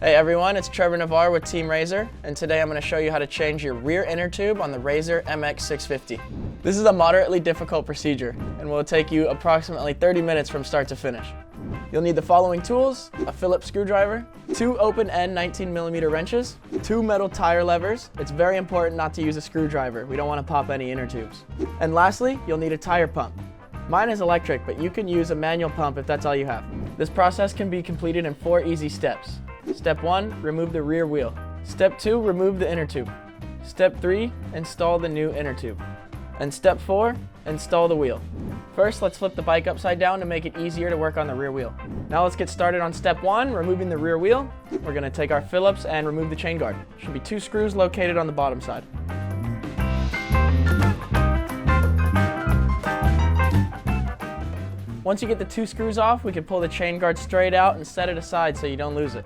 Hey everyone, it's Trevor Navarre with Team Razor, and today I'm going to show you how to change your rear inner tube on the Razor MX650. This is a moderately difficult procedure and will take you approximately 30 minutes from start to finish. You'll need the following tools: a Phillips screwdriver, 2 open-end 19mm wrenches, 2 metal tire levers. It's very important not to use a screwdriver. We don't want to pop any inner tubes. And lastly, you'll need a tire pump. Mine is electric, but you can use a manual pump if that's all you have. This process can be completed in 4 easy steps. Step 1, remove the rear wheel. Step 2, remove the inner tube. Step 3, install the new inner tube. And step 4, install the wheel. First, let's flip the bike upside down to make it easier to work on the rear wheel. Now let's get started on step 1, removing the rear wheel. We're going to take our Phillips and remove the chain guard. Should be 2 screws located on the bottom side. Once you get the 2 screws off, we can pull the chain guard straight out and set it aside so you don't lose it.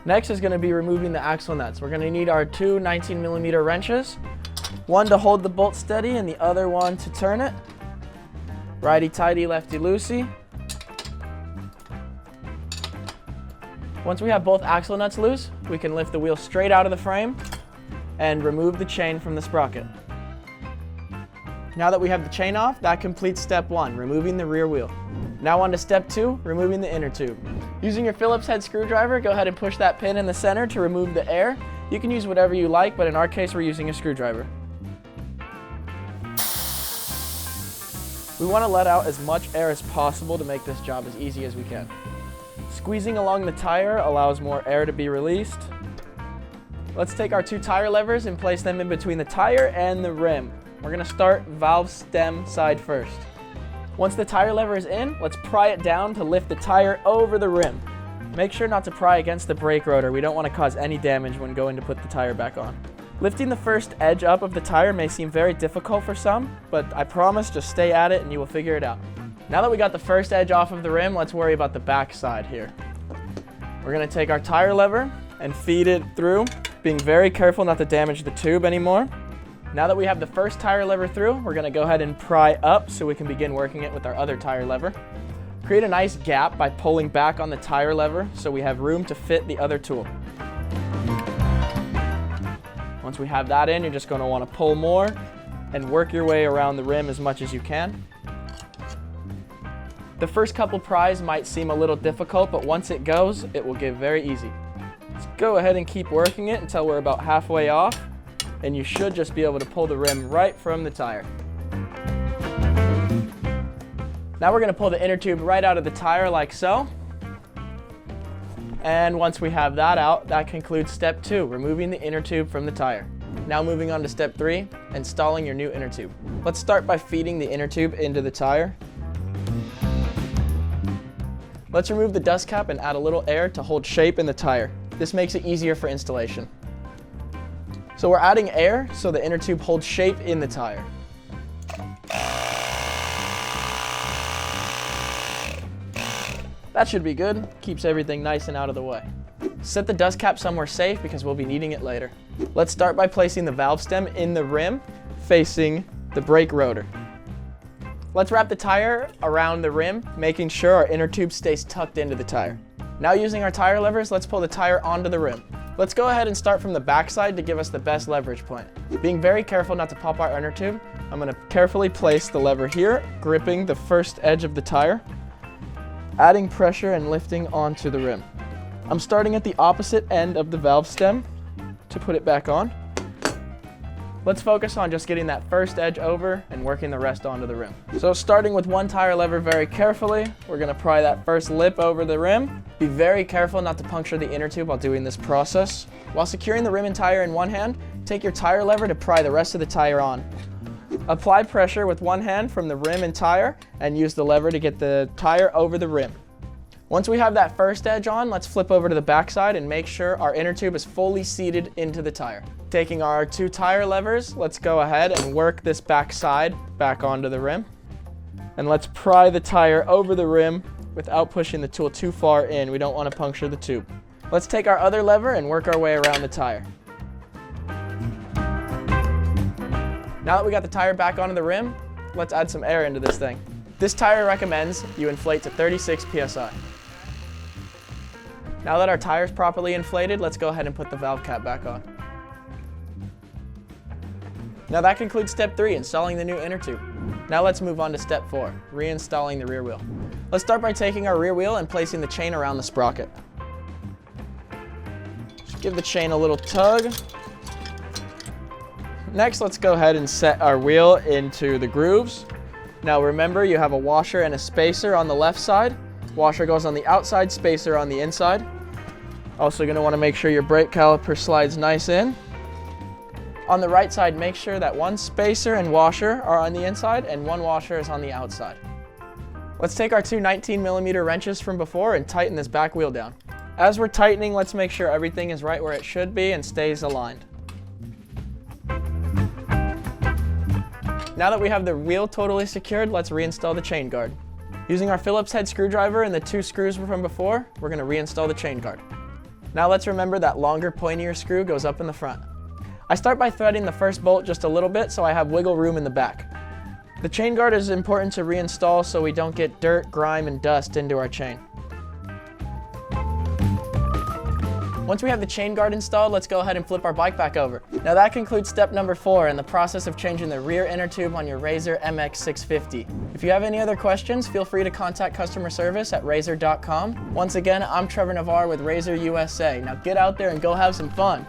Next is going to be removing the axle nuts. We're going to need our 2 19mm wrenches, one to hold the bolt steady and the other one to turn it. Righty-tighty, lefty-loosey. Once we have both axle nuts loose, we can lift the wheel straight out of the frame and remove the chain from the sprocket. Now that we have the chain off, that completes step 1, removing the rear wheel. Now on to step 2, removing the inner tube. Using your Phillips head screwdriver, go ahead and push that pin in the center to remove the air. You can use whatever you like, but in our case, we're using a screwdriver. We want to let out as much air as possible to make this job as easy as we can. Squeezing along the tire allows more air to be released. Let's take our 2 tire levers and place them in between the tire and the rim. We're going to start valve stem side first. Once the tire lever is in, let's pry it down to lift the tire over the rim. Make sure not to pry against the brake rotor. We don't want to cause any damage when going to put the tire back on. Lifting the first edge up of the tire may seem very difficult for some, but I promise, just stay at it and you will figure it out. Now that we got the first edge off of the rim, let's worry about the back side here. We're going to take our tire lever and feed it through, being very careful not to damage the tube anymore. Now that we have the first tire lever through, we're going to go ahead and pry up so we can begin working it with our other tire lever. Create a nice gap by pulling back on the tire lever so we have room to fit the other tool. Once we have that in, you're just going to want to pull more and work your way around the rim as much as you can. The first couple pries might seem a little difficult, but once it goes, it will get very easy. Let's go ahead and keep working it until we're about halfway off, and you should just be able to pull the rim right from the tire. Now we're going to pull the inner tube right out of the tire like so. And once we have that out, that concludes step 2, removing the inner tube from the tire. Now moving on to step 3, installing your new inner tube. Let's start by feeding the inner tube into the tire. Let's remove the dust cap and add a little air to hold shape in the tire. This makes it easier for installation. So we're adding air so the inner tube holds shape in the tire. That should be good. Keeps everything nice and out of the way. Set the dust cap somewhere safe because we'll be needing it later. Let's start by placing the valve stem in the rim facing the brake rotor. Let's wrap the tire around the rim, making sure our inner tube stays tucked into the tire. Now using our tire levers, let's pull the tire onto the rim. Let's go ahead and start from the back side to give us the best leverage point. Being very careful not to pop our inner tube, I'm going to carefully place the lever here, gripping the first edge of the tire, adding pressure and lifting onto the rim. I'm starting at the opposite end of the valve stem to put it back on. Let's focus on just getting that first edge over and working the rest onto the rim. So starting with one tire lever very carefully, we're going to pry that first lip over the rim. Be very careful not to puncture the inner tube while doing this process. While securing the rim and tire in one hand, take your tire lever to pry the rest of the tire on. Apply pressure with one hand from the rim and tire and use the lever to get the tire over the rim. Once we have that first edge on, let's flip over to the back side and make sure our inner tube is fully seated into the tire. Taking our 2 tire levers, let's go ahead and work this back side back onto the rim. And let's pry the tire over the rim without pushing the tool too far in. We don't want to puncture the tube. Let's take our other lever and work our way around the tire. Now that we got the tire back onto the rim, let's add some air into this thing. This tire recommends you inflate to 36 psi. Now that our tire's properly inflated, let's go ahead and put the valve cap back on. Now that concludes step 3, installing the new inner tube. Now let's move on to step 4, reinstalling the rear wheel. Let's start by taking our rear wheel and placing the chain around the sprocket. Just give the chain a little tug. Next, let's go ahead and set our wheel into the grooves. Now remember, you have a washer and a spacer on the left side. Washer goes on the outside, spacer on the inside. Also going to want to make sure your brake caliper slides nice in. On the right side, make sure that one spacer and washer are on the inside and one washer is on the outside. Let's take our two 19mm wrenches from before and tighten this back wheel down. As we're tightening, let's make sure everything is right where it should be and stays aligned. Now that we have the wheel totally secured, let's reinstall the chain guard. Using our Phillips head screwdriver and the 2 screws from before, we're going to reinstall the chain guard. Now let's remember that longer, pointier screw goes up in the front. I start by threading the first bolt just a little bit so I have wiggle room in the back. The chain guard is important to reinstall so we don't get dirt, grime, and dust into our chain. Once we have the chain guard installed, let's go ahead and flip our bike back over. Now that concludes step number 4 in the process of changing the rear inner tube on your Razor MX650. If you have any other questions, feel free to contact customer service at razor.com. Once again, I'm Trevor Navarre with Razor USA. Now get out there and go have some fun.